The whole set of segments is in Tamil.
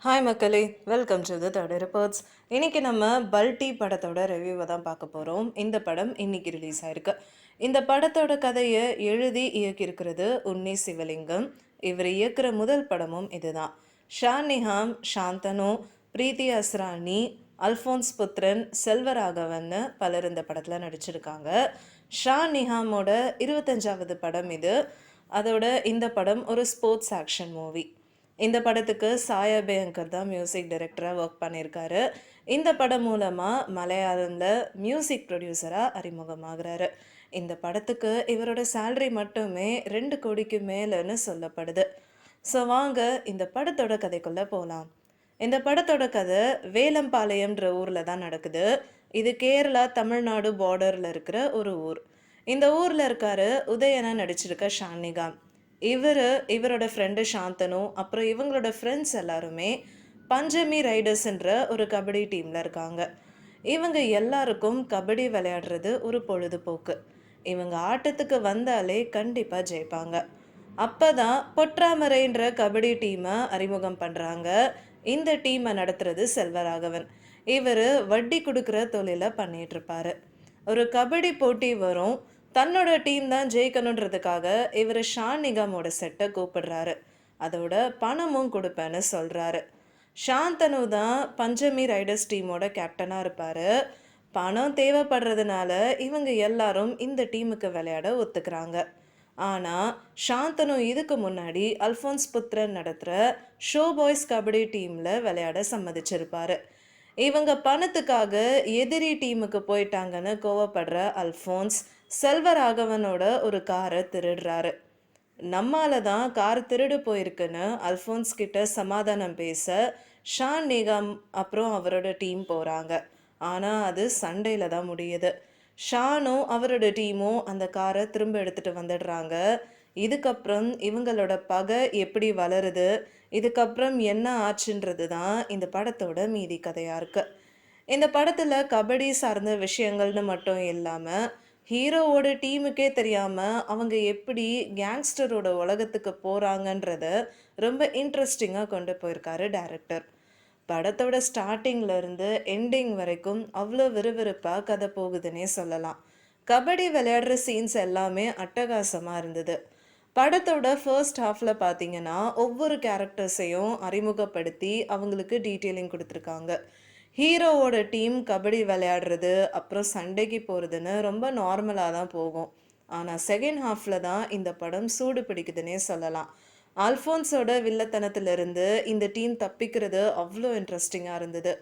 ஹாய் மக்களே, welcome to the third reports. இன்னைக்கு நம்ம பல்டி படத்தோட ரிவ்யூவை தான் பார்க்க போகிறோம். இந்த படம் இன்னைக்கு ரிலீஸ் ஆயிருக்கு. இந்த படத்தோட கதையை எழுதி இயக்கியிருக்கிறது உன்னி சிவலிங்கம். இவர் இயக்குற முதல் படமும் இதுதான். ஷான் நிஹாம், சாந்தனு, பிரீத்தி அஸ்ரானி, அல்ஃபோன்ஸ் புத்ரன், செல்வராகவன் பலர் இந்த படத்தில் நடிச்சிருக்காங்க. ஷான் நிஹாமோட 25வது படம் இது. அதோட இந்த படம் ஒரு ஸ்போர்ட்ஸ் ஆக்ஷன் மூவி. இந்த படத்துக்கு சாயா பேங்கர் தான் மியூசிக் டைரக்டராக ஒர்க் பண்ணியிருக்காரு. இந்த படம் மூலமாக மலையாளத்தில் மியூசிக் ப்ரொடியூசராக அறிமுகமாகிறாரு. இந்த படத்துக்கு இவரோட சேலரி மட்டுமே 2 கோடிக்கு மேலேன்னு சொல்லப்படுது. ஸோ வாங்க இந்த படத்தோட கதைக்குள்ளே போகலாம். இந்த படத்தோட கதை வேலம்பாளையம்ன்ற ஊரில் தான் நடக்குது. இது கேரளா தமிழ்நாடு பார்டரில் இருக்கிற ஒரு ஊர். இந்த ஊரில் இருக்காரு உதயனா நடிச்சிருக்க ஷானிகாம். இவரோட ஃப்ரெண்டு சாந்தனு, அப்புறம் இவங்களோட ஃப்ரெண்ட்ஸ் எல்லாருமே பஞ்சமி ரைடர்ஸ்ன்ற ஒரு கபடி டீமில் இருக்காங்க. இவங்க எல்லாருக்கும் கபடி விளையாடுறது ஒரு பொழுதுபோக்கு. இவங்க ஆட்டத்துக்கு வந்தாலே கண்டிப்பாக ஜெயிப்பாங்க. அப்போ தான் பொற்றாமரைன்ற கபடி டீமை அறிமுகம் பண்ணுறாங்க. இந்த டீமை நடத்துறது செல்வராகவன். இவர் வட்டி கொடுக்குற தொழிலை பண்ணிகிட்ருப்பாரு. ஒரு கபடி போட்டி வரும். தன்னோட டீம் தான் ஜெயிக்கணுன்றதுக்காக இவர் ஷான் நிகாமோட செட்டை கூப்பிடுறாரு. அதோட பணமும் கொடுப்பேன்னு சொல்கிறாரு. சாந்தனு தான் பஞ்சமி ரைடர்ஸ் டீமோட கேப்டனாக இருப்பார். பணம் தேவைப்படுறதுனால இவங்க எல்லாரும் இந்த டீமுக்கு விளையாட ஒத்துக்கிறாங்க. ஆனால் சாந்தனு இதுக்கு முன்னாடி அல்ஃபோன்ஸ் புத்ரன் நடத்துகிற ஷோ பாய்ஸ் கபடி டீமில் விளையாட சம்மதிச்சிருப்பார். இவங்க பணத்துக்காக எதிரி டீமுக்கு போயிட்டாங்கன்னு கோவப்படுற அல்ஃபோன்ஸ் செல்வராகவனோட ஒரு காரை திருடுறாரு. நம்மால தான் கார் திருடு போயிருக்குன்னு அல்ஃபோன்ஸ் கிட்ட சமாதானம் பேச ஷான் நிகாம் அப்புறம் அவரோட டீம் போகிறாங்க. ஆனால் அது சண்டையில் தான் முடியுது. ஷானும் அவரோட டீமும் அந்த காரை திரும்ப எடுத்துகிட்டு வந்துடுறாங்க. இதுக்கப்புறம் இவங்களோட பகை எப்படி வளருது, இதுக்கப்புறம் என்ன ஆச்சுன்றது தான் இந்த படத்தோட மீதி கதையாக இருக்குது. இந்த படத்தில் கபடி சார்ந்த விஷயங்கள்னு மட்டும் இல்லாமல் ஹீரோவோட டீமுக்கே தெரியாமல் அவங்க எப்படி கேங்ஸ்டரோட உலகத்துக்கு போகிறாங்கன்றத ரொம்ப இன்ட்ரெஸ்டிங்காக கொண்டு போயிருக்காரு டைரக்டர். படத்தோட ஸ்டார்டிங்லேருந்து எண்டிங் வரைக்கும் அவ்வளோ விறுவிறுப்பாக கதை போகுதுன்னே சொல்லலாம். கபடி விளையாடுற சீன்ஸ் எல்லாமே அட்டகாசமாக இருந்தது. படத்தோட ஃபர்ஸ்ட் ஹாஃபில் பார்த்தீங்கன்னா ஒவ்வொரு கேரக்டர்ஸையும் அறிமுகப்படுத்தி அவங்களுக்கு டீட்டெயிலிங் கொடுத்துருக்காங்க. ஹீரோவோட டீம் கபடி விளையாடுறது அப்புறம் சண்டைக்கு போகிறதுன்னு ரொம்ப நார்மலாக தான் போகும். ஆனால் செகண்ட் ஹாஃபில் தான் இந்த படம் சூடு பிடிக்குதுன்னே சொல்லலாம். அல்ஃபோன்ஸோட வில்லத்தனத்திலிருந்து இந்த டீம் தப்பிக்கிறது அவ்வளோ இன்ட்ரெஸ்டிங்காக இருந்தது.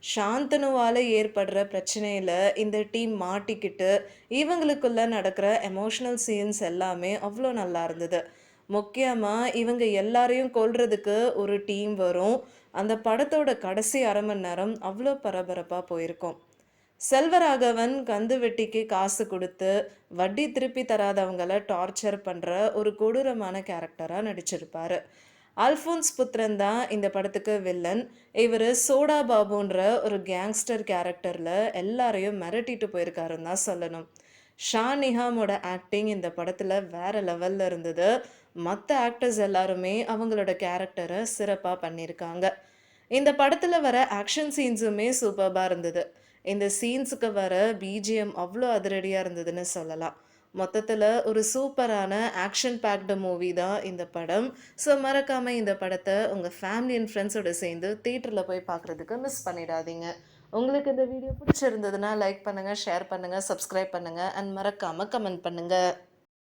சாந்தனுவால் ஏற்படுற பிரச்சனையில் இந்த டீம் மாட்டிக்கிட்டு இவங்களுக்குள்ள நடக்கிற எமோஷ்னல் சீன்ஸ் எல்லாமே அவ்வளோ நல்லா இருந்தது. முக்கியமாக இவங்க எல்லாரையும் கொல்றதுக்கு ஒரு டீம் வரும். அந்த படத்தோட கடைசி அரை மணி நேரம் அவ்வளோ பரபரப்பாக போயிருக்கும். செல்வராகவன் கந்து வெட்டிக்கு காசு கொடுத்து வட்டி திருப்பி தராதவங்களை டார்ச்சர் பண்ணுற ஒரு கொடூரமான கேரக்டராக நடிச்சிருப்பார். அல்ஃபோன்ஸ் புத்ரன் தான் இந்த படத்துக்கு வில்லன். இவர் சோடா பாபுன்ற ஒரு கேங்ஸ்டர் கேரக்டரில் எல்லாரையும் மிரட்டிட்டு போயிருக்காருன்னு தான் சொல்லணும். ஷான் நிஹாமோட ஆக்டிங் இந்த படத்தில் வேறு லெவலில் இருந்தது. மற்ற ஆக்டர்ஸ் எல்லாருமே அவங்களோட கேரக்டரை சிறப்பாக பண்ணியிருக்காங்க. இந்த படத்தில் வர ஆக்ஷன் சீன்ஸுமே சூப்பராக இருந்தது. இந்த சீன்ஸுக்கு வர பிஜிஎம் அவ்வளோ அதிரடியாக இருந்ததுன்னு சொல்லலாம். மொத்தத்தில் ஒரு சூப்பரான ஆக்ஷன் பேக்டு மூவி தான் இந்த படம். ஸோ மறக்காமல் இந்த படத்தை உங்கள் ஃபேமிலி அண்ட் ஃப்ரெண்ட்ஸோடு சேர்ந்து தியேட்டரில் போய் பார்க்குறதுக்கு மிஸ் பண்ணிடாதீங்க. உங்களுக்கு இந்த வீடியோ பிடிச்சிருந்ததுன்னா லைக் பண்ணுங்கள், ஷேர் பண்ணுங்கள், சப்ஸ்கிரைப் பண்ணுங்கள் அண்ட் மறக்காமல் கமெண்ட் பண்ணுங்கள்.